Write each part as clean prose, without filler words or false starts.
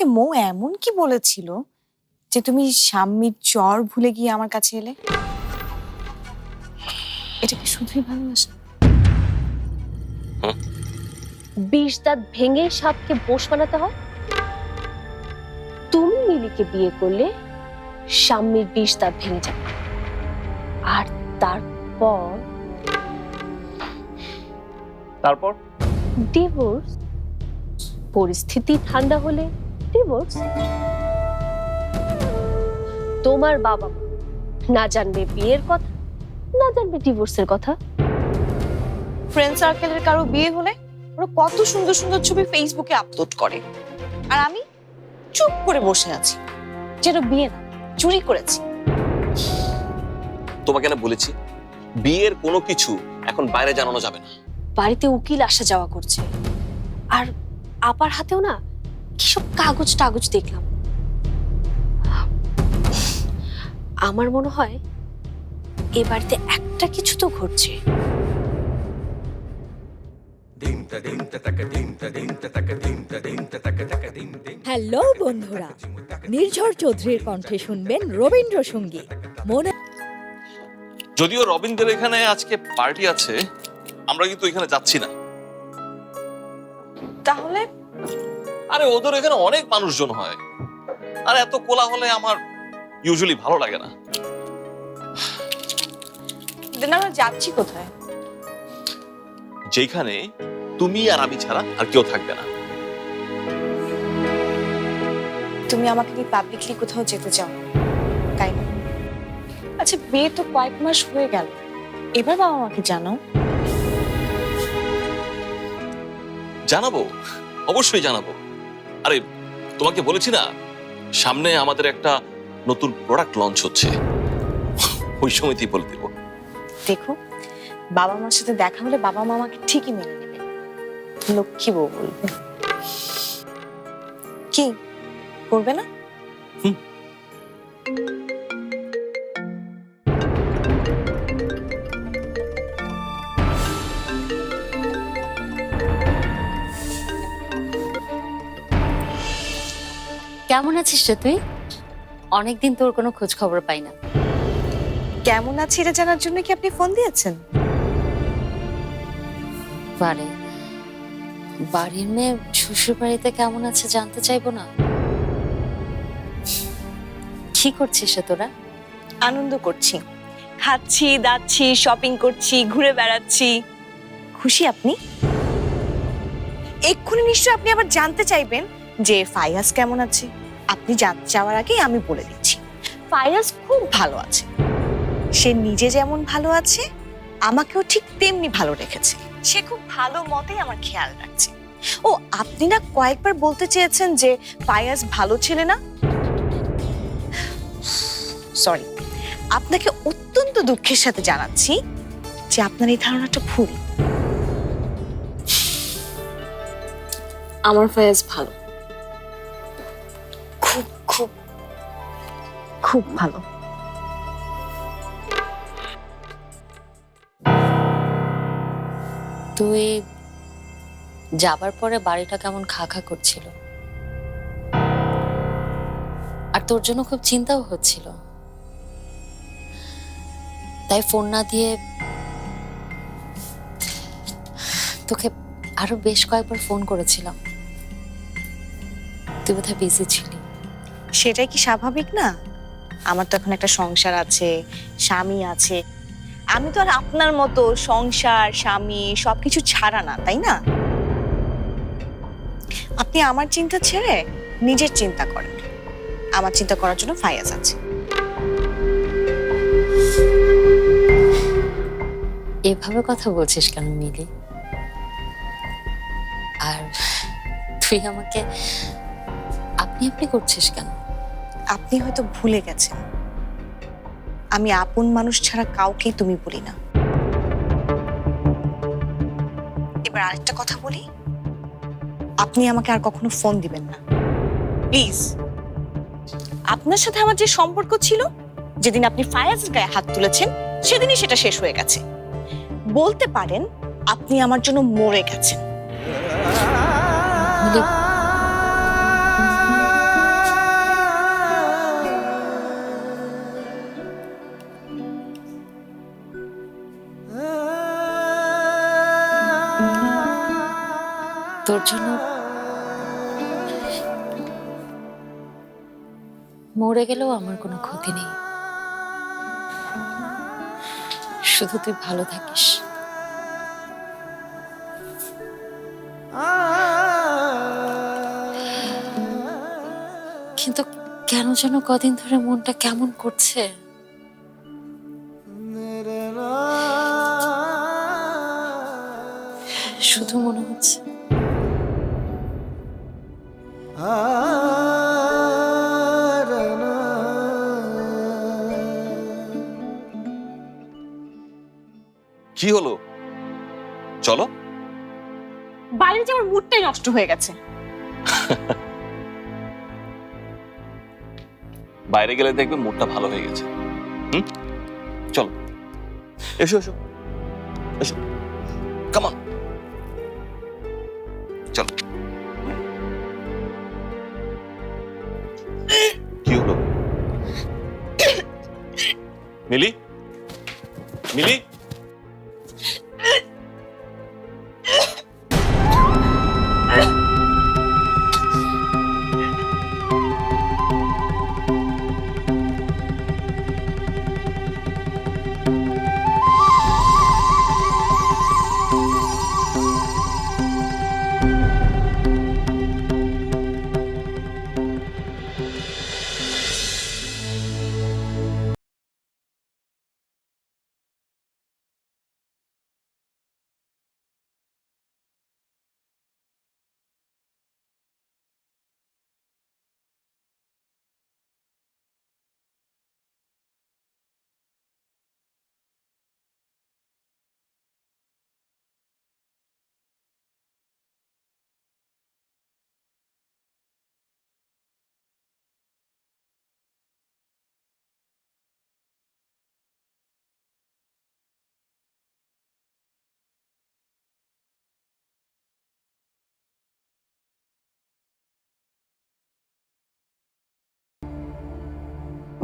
তোমাকে মৌ এমন কি বলেছিল যে তুমি স্বামীর জ্বর ভুলে গিয়ে আমার কাছে এলে? এটা কি শুধুই ভালোবাসা? বিষ দাঁত ভেঙে সাপকে পোষ বানাতে হয়। তুমি মিলিকে বিয়ে করলে স্বামীর বিষ দাঁত ভেঙে যাবে, আর তারপর ডিভোর্স। পরিস্থিতি ঠান্ডা হলে ডিভোর্স। তোমার বাবা মা না জানবে বিয়ের কথা, না জানবে ডিভোর্সের কথা। ফ্রেন্ড সার্কেলের কারো বিয়ে হলে ওরা কত সুন্দর সুন্দর ছবি ফেসবুকে আপলোড করে, আর আমি চুপ করে বসে আছি যেন বিয়ে না, চুরি করেছি। তোমাকে না বলেছি বিয়ের কোনো কিছু এখন বাইরে জানানো যাবে না। বাড়িতে উকিল আসা যাওয়া করছে, আর আপার হাতেও না কিসব কাগজ টাগজ দেখলাম। আমার মনে হয় এ বাড়িতে একটা কিছু তো ঘটছে। হ্যালো বন্ধুরা, নির্ঝর চৌধুরীর কণ্ঠে শুনবেন রবীন্দ্রসঙ্গীত। যদিও রবীন্দ্রের এখানে আজকে পার্টি আছে, আমরা কিন্তু এখানে যাচ্ছি না। তাহলে? আরে ওদের এখানে অনেক মানুষজন হয়, আর এত কোলাহলে আমার ইউজুয়ালি ভালো লাগে না। আমরা যাচ্ছি কোথায়? যেখানে তুমি আর আমি ছাড়া আর কেউ থাকবে না। তুমি আমাকে কি পাবলিকলি কোথাও যেতে চাও তাই না? আচ্ছা, বিয়ে তো কয়েক মাস হয়ে গেল, এবার বাবা মাকে জানাও। জানাবো, অবশ্যই জানাবো। আরে তোমাকে বলেছি না, সামনে আমাদের একটা নতুন প্রোডাক্ট লঞ্চ হচ্ছে, ওই সময়তেই বলে দেবো। দেখো, বাবা মার সাথে দেখা হলে বাবা মা আমাকে ঠিকই মেনে নেবে, লক্ষ্মী বউ বলবে। কি করবে না? কেমন আছিস রে তুই? অনেকদিন তোর কোনো খোঁজ খবর পাই না। কেমন আছি এটা জানার জন্য কি আপনি ফোন দিয়েছেন? বারে বাড়ির মেয়ে শ্বশুর বাড়িতে কেমন আছে জানতে চাইবো না? কি করছিস রে তোরা? আনন্দ করছি, খাচ্ছি, দাচ্ছি, শপিং করছি, ঘুরে বেড়াচ্ছি। খুশি আপনি? এক্ষুনি নিশ্চয় আপনি আবার জানতে চাইবেন যে ফাইয়াজ কেমন আছে। আপনি জানতে চাওয়ার আগেই আমি বলে দিচ্ছি, ফাইয়াজ খুব ভালো আছে। সে নিজে যেমন ভালো আছে, আমাকেও ঠিক তেমনি ভালো রেখেছে। সে খুব ভালো মতেই আমার খেয়াল রাখছে। ও, আপনি না কয়েকবার বলতে চেয়েছেন যে ফাইয়াজ ভালো ছেলে না। সরি, আপনাকে অত্যন্ত দুঃখের সাথে জানাচ্ছি যে আপনার এই ধারণাটা ভুল। আমার ফায়াজ ভালো, খুব খুব খুব ভালো। তুই যাবার পরে বাড়িটা কেমন খা খা করছিল, আর তোর জন্য খুব চিন্তাও হচ্ছিল। তাই ফোন না দিয়ে তোকে আরো বেশ কয়েকবার ফোন করেছিলাম, তুই বোধহয় বিজি ছিলি। সেটাই কি স্বাভাবিক না? আমার তো এখন একটা সংসার আছে, স্বামী আছে। আমি তো আর আপনার মতো সংসার, স্বামী সবকিছু ছাড়া না, তাই না? আপনি আমার চিন্তা ছেড়ে নিজের চিন্তা করেন। আমার চিন্তা করার জন্য ফায়াজ আছে। এভাবে কথা বলছিস কেন মিলি? আর তুই আমাকে আপনি আপনি করছিস কেন? আপনি হয়তো ভুলে গেছেন, আমি আপন মানুষ ছাড়া কাউকে তুমি বলি না। এবার আরেকটা কথা বলি, আপনি আমাকে আর কখনো ফোন দিবেন না প্লিজ। আপনার সাথে আমার যে সম্পর্ক ছিল, যেদিন আপনি ফায়াজের গায়ে হাত তুলেছেন, সেদিনই সেটা শেষ হয়ে গেছে। বলতে পারেন আপনি আমার জন্য মরে গেছেন। মিলি তোর জন্য মরে গেলেও আমার কোনো ক্ষতি নেই, শুধু তুই ভালো থাকিস। কিন্তু কেন যেন কদিন ধরে মনটা কেমন করছে। শুধু মনে হচ্ছে কি হলো? চলো। বাইরে যে আমার মুডটাই নষ্ট হয়ে গেছে। বাইরে গেলে দেখবে মুডটা ভালো হয়ে গেছে। চলো, এসো এসো এসো, কাম অন, চলো। কি হলো? মিলি, মিলি,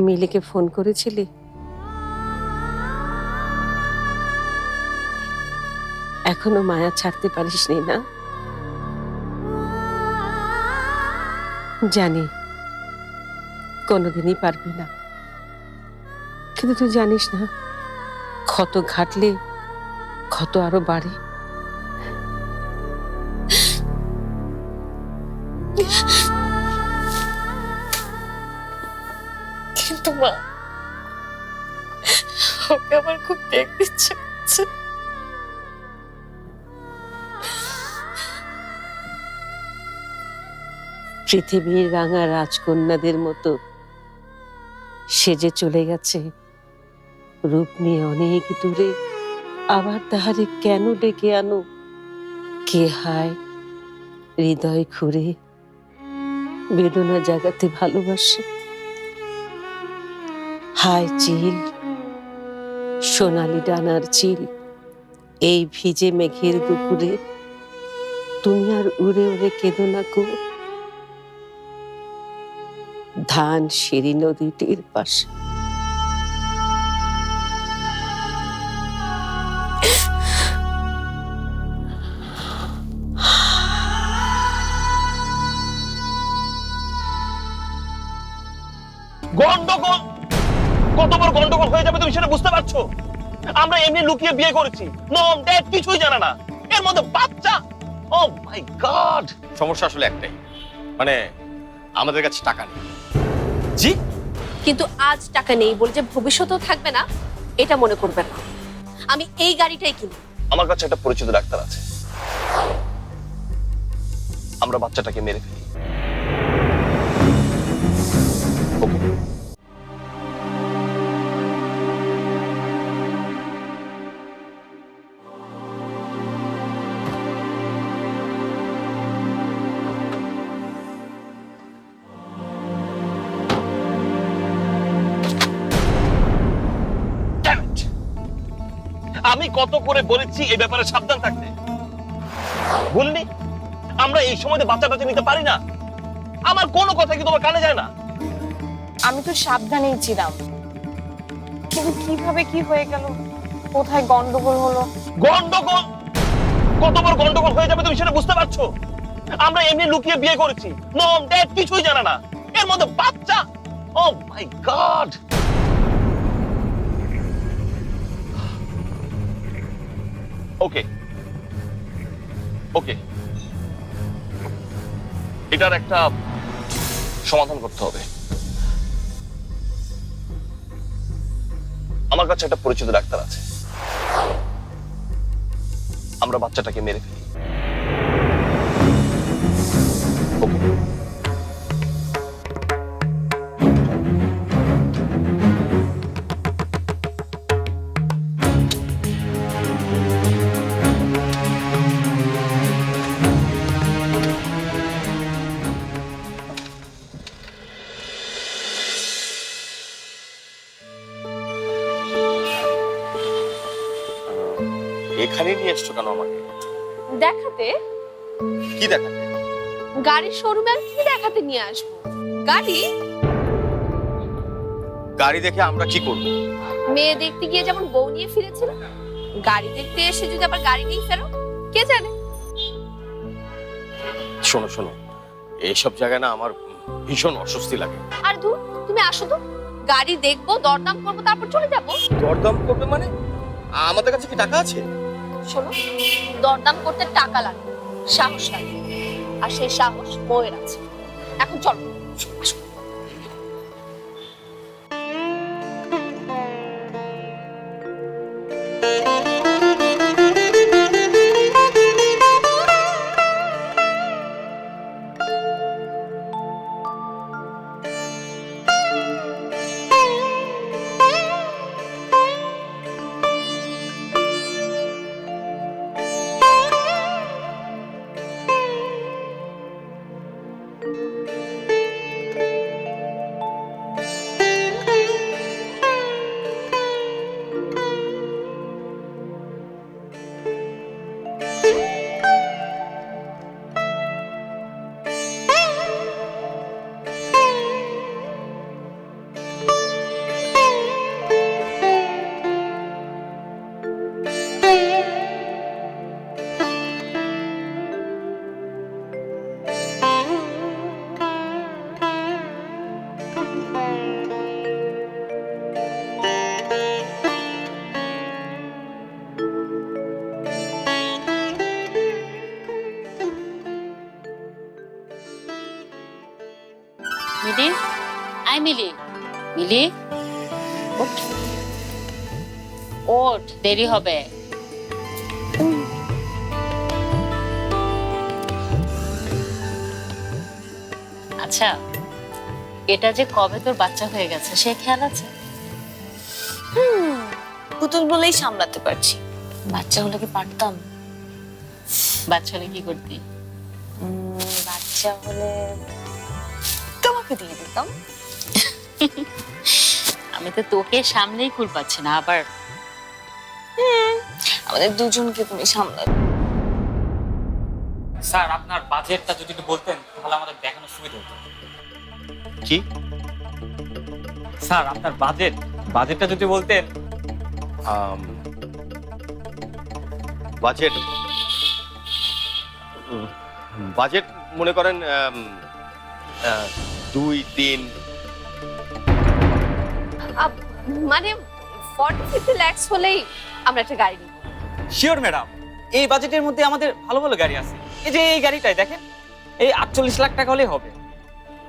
মিলিকে ফোন করেছিলি? এখনো মায়া ছাড়তে পারিসনি না? জানি কোনোদিনই পারবি না, কিন্তু তুই জানিস না ক্ষত ঘাটলে ক্ষত আরো বাড়ে। কিন্তু মা, ওকে আমার খুব দেখতে ইচ্ছে করছে। পৃথিবীর রাঙা রাজকন্যাদের মতো সেজে চলে গেছে রূপ নিয়ে অনেক দূরে, আবার তাহারে কেন ডেকে আনো? কে হায় হৃদয় খুঁড়ে বেদনা জাগাতে ভালোবাসে। হায় চিল, সোনালি ডানার চিল, এই ভিজে মেঘের দুপুরে তুমি আর উড়ে উড়ে কেঁদো না গো। ধান সিঁড়ি নদীটির পাশে গন্ডগোল, কত বড় গন্ডগোল হয়ে যাবে তুমি সেটা বুঝতে পারছো? আমরা এমনি লুকিয়ে বিয়ে করেছি, মম ড্যাড কিছুই জানে না, এর মধ্যে বাচ্চা। ও মাই গড! সমস্যা আসলে একটাই, মানে আমাদের কাছে টাকা নেই। জি, কিন্তু আজ টাকা নেই বলে যে ভবিষ্যতেও থাকবে না এটা মনে করবেন না। আমি এই গাড়িটাই কিনি। আমার কাছে একটা পরিচিত ডাক্তার আছে, আমরা বাচ্চাটাকে মেরে ফেলি। ওকে? আমি কত করে বলেছি এই ব্যাপারে সাবধান থাকতে, বললি? আমরা এই সময় বাচ্চাটা নিতে পারি না। আমার কোনো কথা কি তোমার কানে যায় না? আমি তো সাবধানেই ছিলাম, কিন্তু কিভাবে কি হয়ে গেল, কোথায় গন্ডগোল হলো? গন্ডগোল? কত বড় গন্ডগোল হয়ে যাবে তুমি সেটা বুঝতে পারছো? আমরা এমনি লুকিয়ে বিয়ে করেছি, মম ড্যাড কিছুই জানে না, এর মধ্যে বাচ্চা। ও মাই গড। ওকে ওকে, এটার একটা সমাধান করতে হবে। আমার কাছে একটা পরিচিত ডাক্তার আছে, আমরা বাচ্চাটাকে মেরে ফেলি। ওকে। এখানে নিয়ে এসছো কেন আমাকে? দেখাতে কি দেখাতে? গাড়ির শোরুমে আর কি দেখাতে নিয়ে আসবো? গাড়ি গাড়ি দেখে আমরা কি করব? মেয়ে দেখতে গিয়ে যেমন বউ নিয়ে ফিরেছিল, গাড়ি দেখতে এসে যদি আবার গাড়ি নিয়ে ফেরো, কে জানে। শোনো শোনো, এইসব জায়গায় না আমার ভীষণ অস্বস্তি লাগে। আর দূর, তুমি আসো তো, গাড়ি দেখবো, দরদাম করবো, তারপর চলে যাবো। দরদাম করবে মানে? আমাদের কাছে কি টাকা আছে? শোনো, দরদাম করতে টাকা লাগবে, সাহস লাগবে, আর সেই সাহস বউয়ের আছে। এখন চলো, আসো। মিলি, আই মিলি, মিলি ওঠ, ওঠ, দেরি হবে। আচ্ছা, এটা যে কবে তোর বাচ্চা হয়ে গেছে সে খেয়াল আছে? পুতুল বলেই সামলাতে পারছি। বাচ্চা হলে কি পারতাম? বাচ্চা হলে কি করতি? বাচ্চা হলে তোমাকে দিয়ে দিতাম। আমি তো তোকে সামনেই কুল পাচ্ছি না, আবার আমাদের দুজনকে তুমি সামলাতে। স্যার, আপনার বাজেটটা যদি একটু বলতেন তাহলে আমাদের দেখানোর সুবিধা হতো। কি? স্যার, আপনার বাজেটটা যদি বলতেন। বাজেট বাজেট মনে করেন 2-3। মানে 40-50 লাখ হলেই আমরা একটা গাড়ি নিব। শিওর ম্যাডাম, এই বাজেটের মধ্যে আমাদের ভালো ভালো গাড়ি আছে। এই যে এই গাড়িটাই দেখেন, এই 48 লাখ টাকা হলেই হবে।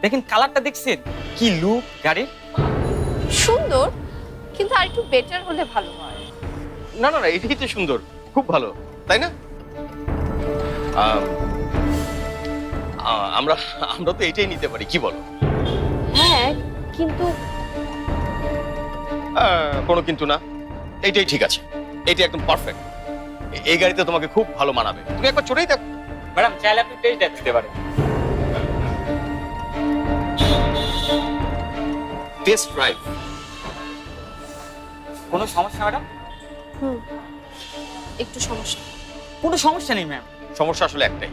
দেখেন কালারটা, দেখছেন কি লুক গাড়ির? সুন্দর, কিন্তু আর একটু বেটার হলে ভালো হয়। না না না, এটাই তো সুন্দর, খুব ভালো, তাই না? আমরা আমরা তো এটাই নিতে পারি, কি বলো? হ্যাঁ, কিন্তু কোনো কিন্তু না, এইটাই ঠিক আছে, এইটা একদম পারফেক্ট। এই গাড়িতে তোমাকে খুব ভালো মানাবে, তুমি একবার চড়েই দেখো। ম্যাডাম, চাইলে আপনি টেস্ট ড্রাইভ দিতে পারেন। Test drive? কোনো সমস্যা ম্যাডাম? একটু সমস্যা। কোনো সমস্যা নেই ম্যাম। সমস্যা আসলে একটাই,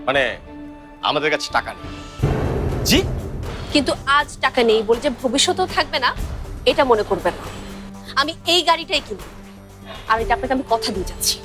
মানে আমাদের কাছে টাকা নেই। জি? কিন্তু আজ টাকা নেই বলে যে ভবিষ্যতেও থাকবে না এটা মনে করবেন না। আমি এই গাড়িটাই কিনব, আর এটা আপনাকে আমি কথা দিয়ে যাচ্ছি।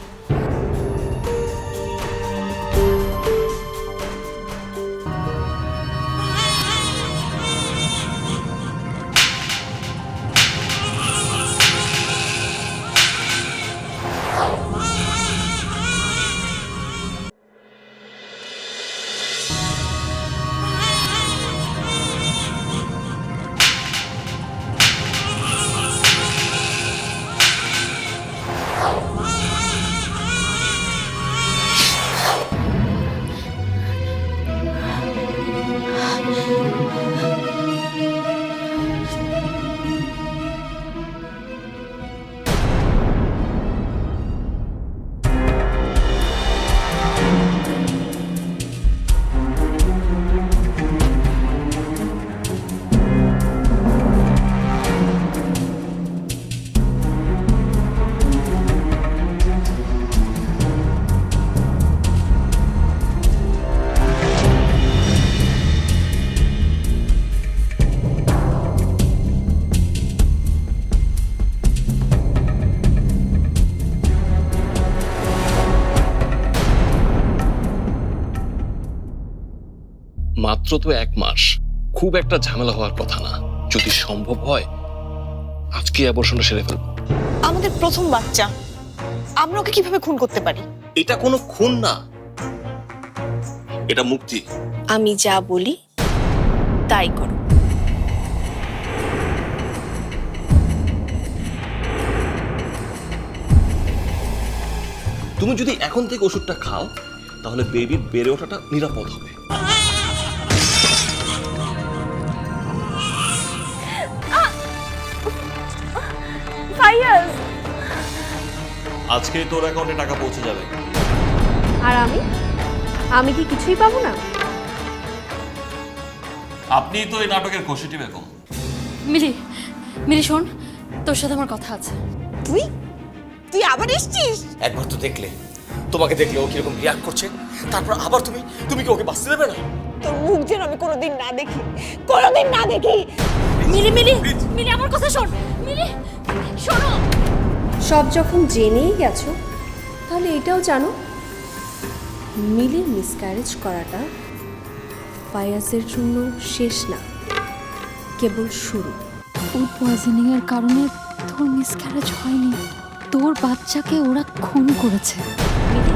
মাত্র তো 1 মাস, খুব একটা ঝামেলা হওয়ার কথা না। যদি সম্ভব হয় আজকে অ্যাবর্শনটা সেরে ফেলবো। আমাদের প্রথম বাচ্চা, আমরা ওকে কিভাবে খুন করতে পারি? এটা কোনো খুন না, এটা মুক্তি। আমি যা বলি তাই করো। তুমি যদি এখন থেকে ওষুধটা খাও তাহলে বেবির বেড়ে ওঠাটা নিরাপদ হবে। ফাইয়াজ, আজকেই তোর অ্যাকাউন্টে টাকা পৌঁছে যাবে। আর আমি কি কিছুই পাবো না? আপনি তো এই নাটকের খুশিটি বেগম। মিলি, মিলি শোন, তোর সাথে আমার কথা আছে। তুই আবার এসেছিস? একবার তো দেখলে, তোমাকে দেখলে ও কিরকম রিয়াক্ট করছে, তারপর আবার তুমি কি ওকে বাঁচতে দেবে না? তোর মুখ যেন আমি কোনোদিন না দেখি, কোনোদিন না দেখি। মিলি মিলি মিলি আমার কথা শোন, মিলি শোনো। সব যখন জেনেই গেছো তাহলে এটাও জানো মিলির মিসক্যারেজ করাটা ফায়াজের জন্য শেষ না, কেবল শুরু। ফুড পয়জনিং এর কারণে তোর মিসক্যারেজ হয়নি, তোর বাচ্চাকে ওরা খুন করেছে। মিলি